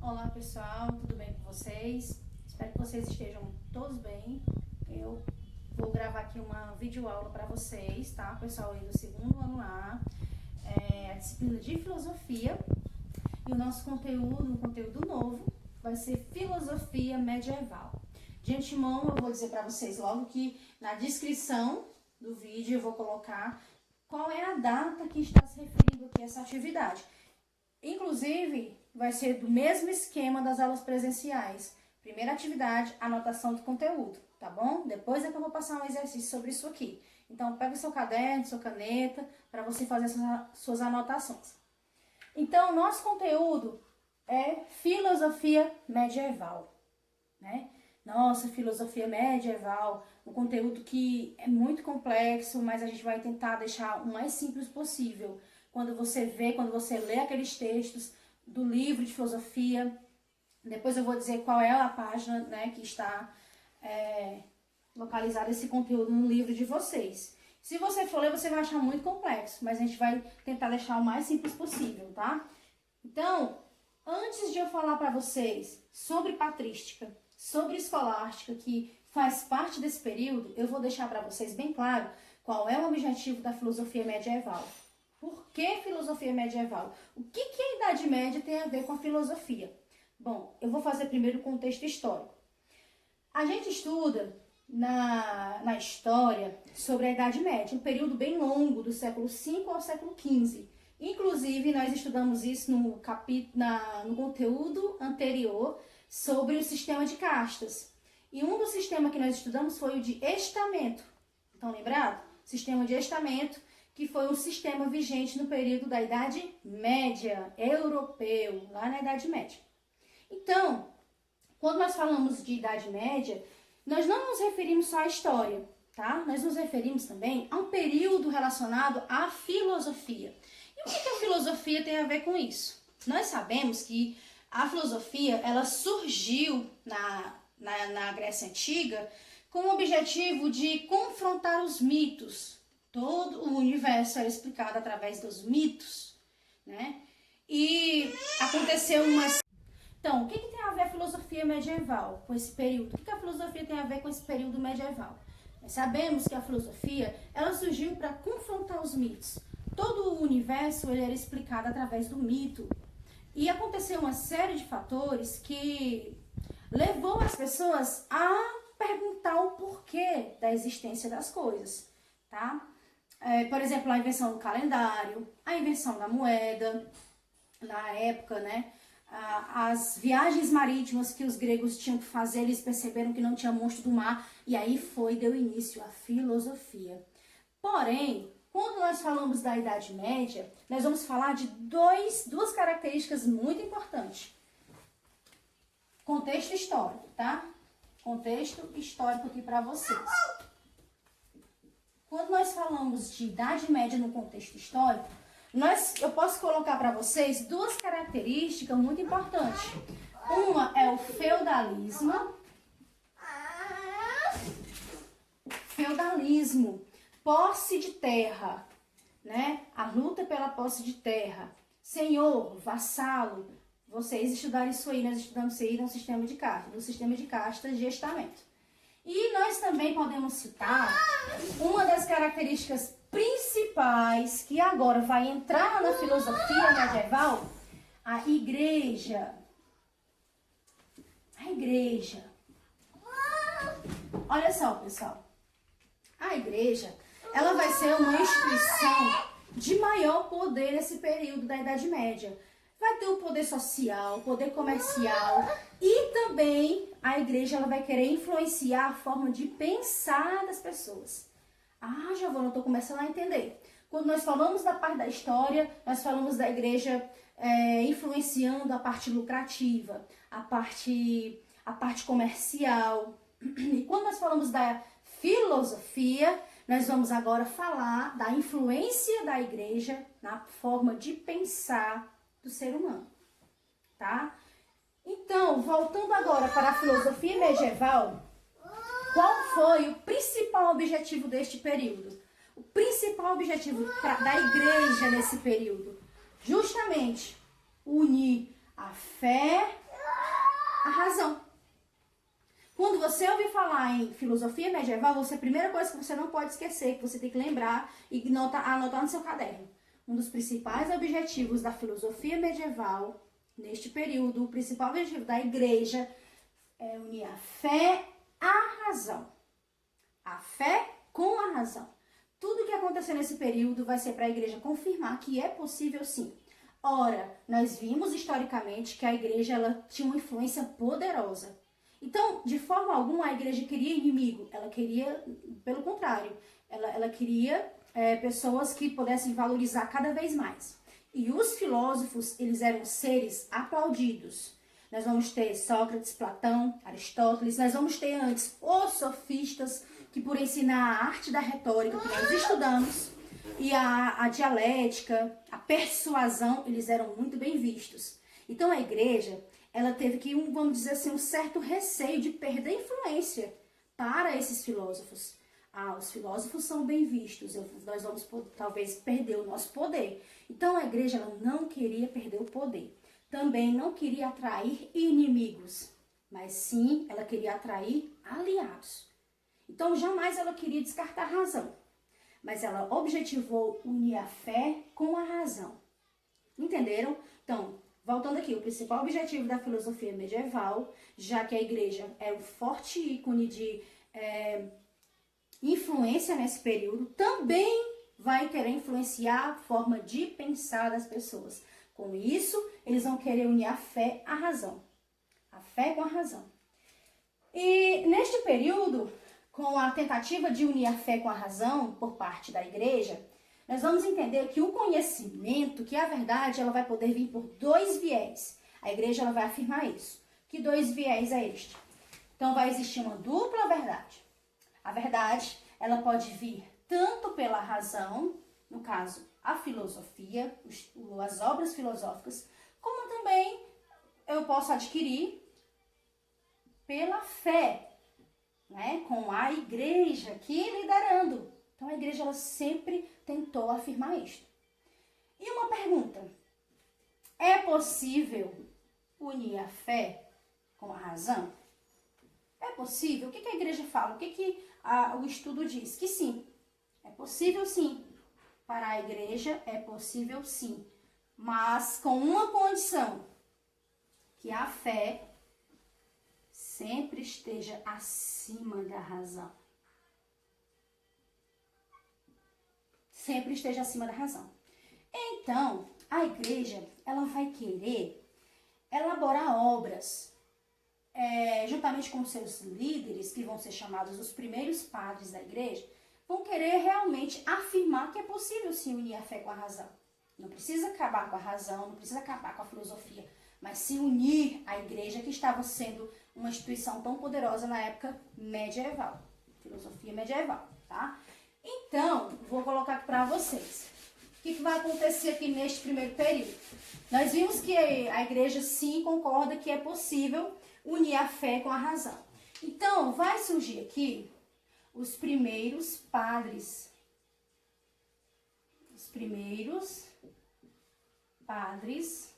Olá pessoal, tudo bem com vocês? Espero que vocês estejam todos bem. Eu vou gravar aqui uma videoaula para vocês, tá? Pessoal aí do segundo ano A, a disciplina de filosofia. E o nosso conteúdo, um conteúdo novo, vai ser filosofia medieval. De antemão, eu vou dizer para vocês logo que na descrição do vídeo eu vou colocar qual é a data que está se referindo aqui a essa atividade. Inclusive, vai ser do mesmo esquema das aulas presenciais. Primeira atividade, anotação do conteúdo, tá bom? Depois é que eu vou passar um exercício sobre isso aqui. Então, pega o seu caderno, sua caneta, para você fazer suas anotações. Então, o nosso conteúdo é filosofia medieval, né? Nossa, filosofia medieval, um conteúdo que é muito complexo, mas a gente vai tentar deixar o mais simples possível. Quando você lê aqueles textos do livro de filosofia, depois eu vou dizer qual é a página, né, que está localizado esse conteúdo no livro de vocês. Se você for ler, você vai achar muito complexo, mas a gente vai tentar deixar o mais simples possível, tá? Então, antes de eu falar para vocês sobre patrística, sobre escolástica, que faz parte desse período, eu vou deixar para vocês bem claro qual é o objetivo da filosofia medieval. Por que filosofia medieval? O que a Idade Média tem a ver com a filosofia? Bom, eu vou fazer primeiro o contexto histórico. A gente estuda na história sobre a Idade Média, um período bem longo, do século V ao século XV. Inclusive, nós estudamos isso no conteúdo anterior sobre o sistema de castas. E um dos sistemas que nós estudamos foi o de estamento. Estão lembrados? Sistema de estamento, que foi um sistema vigente no período da Idade Média, europeu, lá na Idade Média. Então, quando nós falamos de Idade Média, nós não nos referimos só à história, tá? Nós nos referimos também a um período relacionado à filosofia. E o que a filosofia tem a ver com isso? Nós sabemos que a filosofia, ela surgiu na Grécia Antiga com o objetivo de confrontar os mitos. Todo o universo era explicado através dos mitos, né? E aconteceu umas... Então, o que tem a ver a filosofia medieval com esse período? O que a filosofia tem a ver com esse período medieval? Nós sabemos que a filosofia, ela surgiu para confrontar os mitos. Todo o universo ele era explicado através do mito. E aconteceu uma série de fatores que levou as pessoas a perguntar o porquê da existência das coisas, tá? Por exemplo, a invenção do calendário, a invenção da moeda, na época, né? As viagens marítimas que os gregos tinham que fazer, eles perceberam que não tinha monstro do mar, e aí deu início à filosofia. Porém, quando nós falamos da Idade Média, nós vamos falar de duas características muito importantes. Contexto histórico, tá? Contexto histórico aqui para vocês. Quando nós falamos de Idade Média no contexto histórico, eu posso colocar para vocês duas características muito importantes. Uma é o feudalismo. Feudalismo, posse de terra, né? A luta pela posse de terra. Senhor, vassalo. Vocês estudaram isso aí, nós estudamos isso aí no sistema de castas de estamento. E nós também podemos citar uma das características principais que agora vai entrar na filosofia medieval, a igreja. A igreja. Olha só, pessoal. A igreja, ela vai ser uma instituição de maior poder nesse período da Idade Média. Vai ter o poder social, o poder comercial e também a igreja ela vai querer influenciar a forma de pensar das pessoas. Giovana, eu estou começando a entender. Quando nós falamos da parte da história, nós falamos da igreja influenciando a parte lucrativa, a parte comercial. E quando nós falamos da filosofia, nós vamos agora falar da influência da igreja na forma de pensar do ser humano, tá? Então, voltando agora para a filosofia medieval, qual foi o principal objetivo deste período? O principal objetivo da igreja nesse período? Justamente unir a fé a razão. Quando você ouvir falar em filosofia medieval, a primeira coisa que você não pode esquecer, que você tem que lembrar e anotar no seu caderno. Um dos principais objetivos da filosofia medieval, neste período, o principal objetivo da igreja é unir a fé à razão. A fé com a razão. Tudo que acontecer nesse período vai ser para a igreja confirmar que é possível sim. Ora, nós vimos historicamente que a igreja ela tinha uma influência poderosa. Então, de forma alguma, a igreja queria inimigo. Ela queria, pelo contrário, ela queria pessoas que pudessem valorizar cada vez mais. E os filósofos, eles eram seres aplaudidos. Nós vamos ter Sócrates, Platão, Aristóteles. Nós vamos ter antes os sofistas, que por ensinar a arte da retórica que nós estudamos, e a dialética, a persuasão, eles eram muito bem vistos. Então, a igreja ela teve que, vamos dizer assim, um certo receio de perder influência para esses filósofos. Os filósofos são bem vistos, nós vamos talvez perder o nosso poder. Então a igreja ela não queria perder o poder. Também não queria atrair inimigos, mas sim ela queria atrair aliados. Então jamais ela queria descartar a razão, mas ela objetivou unir a fé com a razão. Entenderam? Então, voltando aqui, o principal objetivo da filosofia medieval, já que a igreja é um forte ícone de influência nesse período, também vai querer influenciar a forma de pensar das pessoas. Com isso, eles vão querer unir a fé à razão. A fé com a razão. E neste período, com a tentativa de unir a fé com a razão por parte da igreja, nós vamos entender que o conhecimento, que a verdade, ela vai poder vir por dois viés. A igreja ela vai afirmar isso. Que dois viés é este? Então, vai existir uma dupla verdade. A verdade, ela pode vir tanto pela razão, no caso, a filosofia, as obras filosóficas, como também eu posso adquirir pela fé, né? Com a igreja aqui liderando. Então, a igreja ela sempre tentou afirmar isto. E uma pergunta: é possível unir a fé com a razão? É possível? O que a igreja fala? O que o estudo diz? Que sim, é possível sim. Para a igreja é possível sim, mas com uma condição: que a fé sempre esteja acima da razão. Sempre esteja acima da razão. Então, a igreja, ela vai querer elaborar obras, juntamente com seus líderes, que vão ser chamados os primeiros padres da igreja, vão querer realmente afirmar que é possível se unir a fé com a razão. Não precisa acabar com a razão, não precisa acabar com a filosofia, mas se unir à igreja que estava sendo uma instituição tão poderosa na época medieval, filosofia medieval, tá? Então, vou colocar aqui para vocês. O que vai acontecer aqui neste primeiro período? Nós vimos que a igreja sim concorda que é possível unir a fé com a razão. Então, vai surgir aqui os primeiros padres. Os primeiros padres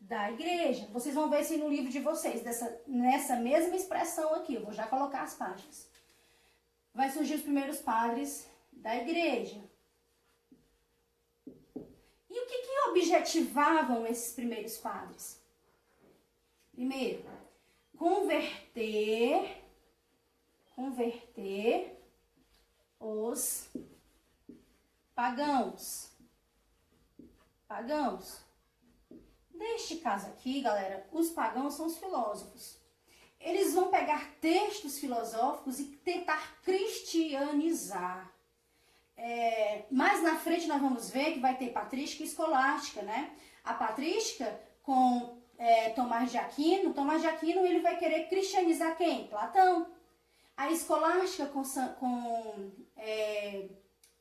da igreja. Vocês vão ver se no livro de vocês, nessa mesma expressão aqui, eu vou já colocar as páginas. Vai surgir os primeiros padres da igreja. E o que objetivavam esses primeiros padres? Primeiro, converter os pagãos. Neste caso aqui, galera, os pagãos são os filósofos. Eles vão pegar textos filosóficos e tentar cristianizar. Mais na frente nós vamos ver que vai ter patrística e escolástica, né? A patrística com Tomás de Aquino. Tomás de Aquino ele vai querer cristianizar quem? Platão. A escolástica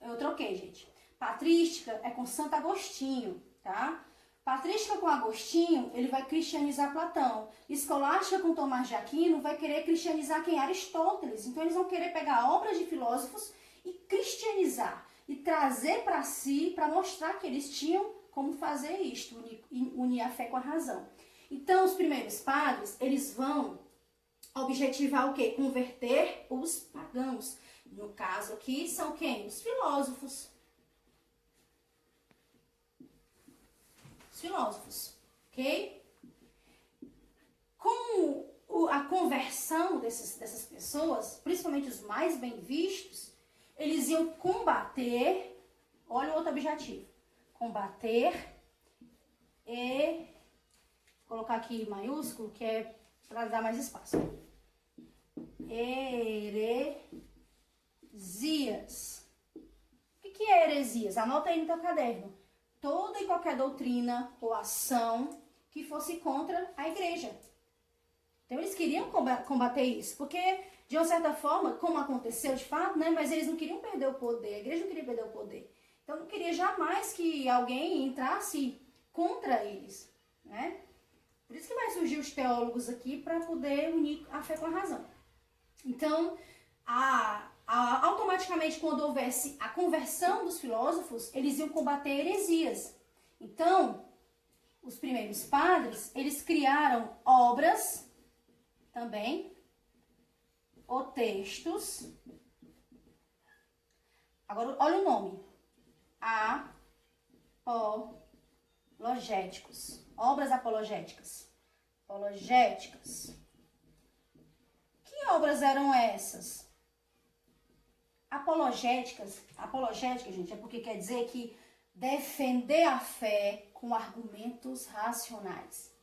eu troquei, gente. Patrística é com Santo Agostinho, tá? Patrística com Agostinho, ele vai cristianizar Platão. Escolástica com Tomás de Aquino vai querer cristianizar quem? Aristóteles. Então, eles vão querer pegar obras de filósofos e cristianizar. E trazer para si, para mostrar que eles tinham como fazer isto, unir a fé com a razão. Então, os primeiros padres, eles vão objetivar o quê? Converter os pagãos. No caso aqui, são quem? Os filósofos. Os filósofos, ok? Com a conversão dessas pessoas, principalmente os mais bem vistos, eles iam combater, olha o outro objetivo, combater e, vou colocar aqui em maiúsculo, que é para dar mais espaço, heresias. O que é heresias? Anota aí no teu caderno. Toda e qualquer doutrina ou ação que fosse contra a igreja. Então, eles queriam combater isso, porque, de uma certa forma, como aconteceu de fato, né, mas eles não queriam perder o poder, a igreja não queria perder o poder. Então, não queria jamais que alguém entrasse contra eles, né? Por isso que vai surgir os teólogos aqui para poder unir a fé com a razão. Então, automaticamente, quando houvesse a conversão dos filósofos, eles iam combater heresias. Então, os primeiros padres, eles criaram obras também, ou textos. Agora, olha o nome. Apologéticos. Obras apologéticas. Apologéticas. Que obras eram essas? Apologéticas, gente, é porque quer dizer que defender a fé com argumentos racionais.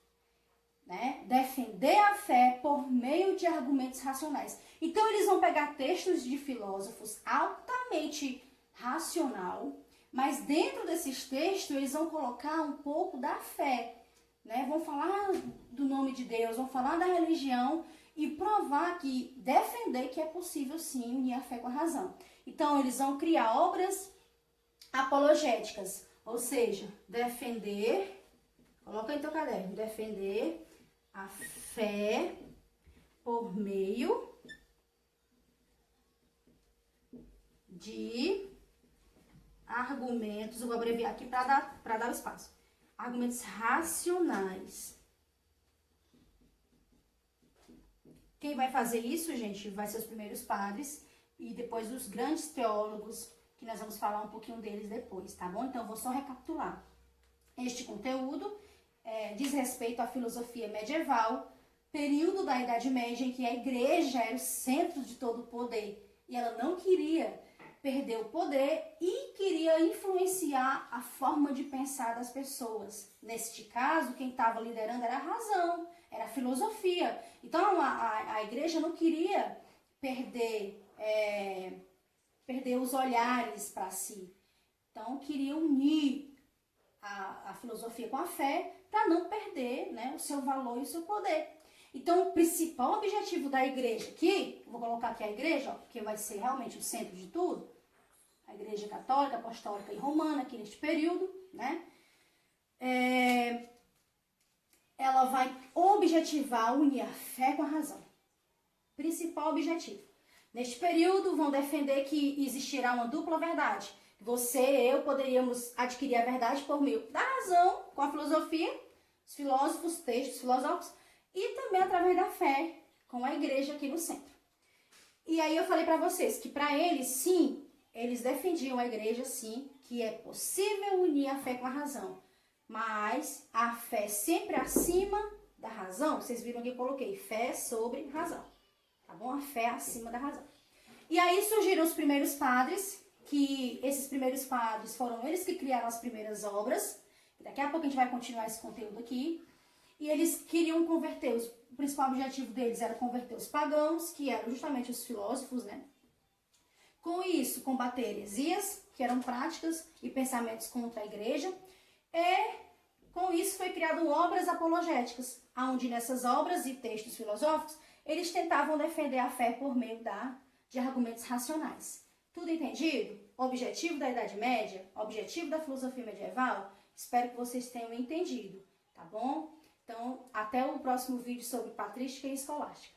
Né? Defender a fé por meio de argumentos racionais. Então, eles vão pegar textos de filósofos altamente racional, mas dentro desses textos, eles vão colocar um pouco da fé. Né? Vão falar do nome de Deus, vão falar da religião e provar que, defender que é possível sim unir a fé com a razão. Então, eles vão criar obras apologéticas, ou seja, defender, coloca aí no teu caderno, defender a fé por meio de argumentos, eu vou abreviar aqui para dar o espaço, argumentos racionais. Quem vai fazer isso, gente, vai ser os primeiros padres e depois os grandes teólogos, que nós vamos falar um pouquinho deles depois, tá bom? Então, eu vou só recapitular. Este conteúdo diz respeito à filosofia medieval, período da Idade Média em que a igreja era o centro de todo o poder e ela não queria perder o poder e queria influenciar a forma de pensar das pessoas. Neste caso, quem estava liderando era a razão, era a filosofia. Então, a igreja não queria perder os olhares para si. Então, queria unir a filosofia com a fé para não perder, né, o seu valor e o seu poder. Então, o principal objetivo da igreja aqui, vou colocar aqui a igreja, ó, porque vai ser realmente o centro de tudo, a igreja católica, apostólica e romana, aqui neste período, né, ela vai objetivar unir a fé com a razão. Principal objetivo. Neste período, vão defender que existirá uma dupla verdade. Você e eu poderíamos adquirir a verdade por meio da razão, com a filosofia, os filósofos, textos filosóficos, e também através da fé, com a igreja aqui no centro. E aí eu falei para vocês que para eles, sim, eles defendiam a igreja, sim, que é possível unir a fé com a razão. Mas a fé sempre acima da razão. Vocês viram que eu coloquei fé sobre razão. Tá bom? A fé acima da razão. E aí surgiram os primeiros padres, que esses primeiros padres foram eles que criaram as primeiras obras. Daqui a pouco a gente vai continuar esse conteúdo aqui. E eles queriam converter, o principal objetivo deles era converter os pagãos, que eram justamente os filósofos, né? Com isso, combater heresias, que eram práticas e pensamentos contra a igreja. Com isso foi criado obras apologéticas, onde nessas obras e textos filosóficos, eles tentavam defender a fé por meio de argumentos racionais. Tudo entendido? Objetivo da Idade Média, objetivo da filosofia medieval, espero que vocês tenham entendido, tá bom? Então, até o próximo vídeo sobre patrística e escolástica.